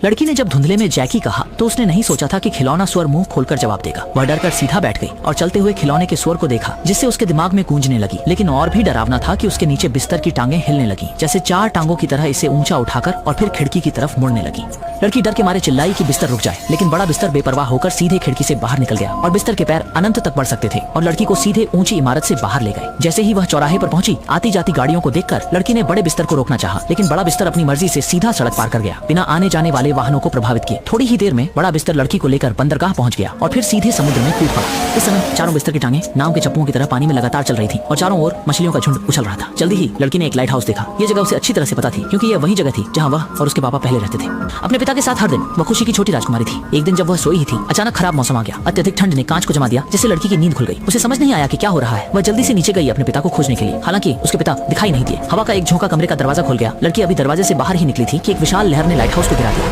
लड़की ने जब धुंधले में जैकी कहा तो उसने नहीं सोचा था कि खिलौना स्वर मुंह खोलकर जवाब देगा। वह डरकर सीधा बैठ गई और चलते हुए खिलौने के स्वर को देखा, जिससे उसके दिमाग में गूंजने लगी। लेकिन और भी डरावना था कि उसके नीचे बिस्तर की टांगें हिलने लगी, जैसे 4 टांगों की तरह इसे ऊंचा उठाकर और फिर खिड़की की तरफ मुड़ने लगी। लड़की डर के मारे चिल्लाई कि बिस्तर रुक जाए, लेकिन बड़ा बिस्तर बेपरवाह होकर सीधे खिड़की से बाहर निकल गया और बिस्तर के पैर अनंत तक बढ़ सकते थे और लड़की को सीधे ऊंची इमारत से बाहर ले गए। जैसे ही वह चौराहे पर पहुंची, आती जाती गाड़ियों को देखकर लड़की ने बड़े बिस्तर को रोकना चाहा, लेकिन बड़ा बिस्तर अपनी मर्जी से सीधा सड़क पार कर गया, बिना आने जाने वाले वाहनों को प्रभावित किए। थोड़ी ही देर में बड़ा बिस्तर लड़की को लेकर बंदरगाह पहुंच गया और फिर सीधे समुद्र में कूद पड़ा। इस समय चारों बिस्तर की टांगें नाव के चप्पुओं की तरह पानी में लगातार चल रही थी और चारों ओर मछलियों का झुंड उछल रहा था। जल्दी ही लड़की ने एक लाइट हाउस देखा। ये जगह उसे अच्छी तरह से पता थी, क्योंकि यह वही जगह थी जहाँ वह और उसके पापा पहले रहते थे। अपने पिता के साथ हर दिन वह खुशी की छोटी राजकुमारी थी। एक दिन जब वह सोई ही थी, अचानक खराब मौसम आ गया। अत्यधिक ठंड ने कांच को जमा दिया, जिससे लड़की की नींद खुल गई। उसे समझ नहीं आया कि क्या हो रहा है। वह जल्दी से नीचे गई अपने पिता को खोजने के लिए। हालांकि उसके पिता दिखाई नहीं दिए। हवा का एक झोंका कमरे का दरवाजा खोल गया। लड़की अभी दरवाजे से बाहर ही निकली थी कि एक विशाल लहर ने लाइट हाउस को गिरा दिया।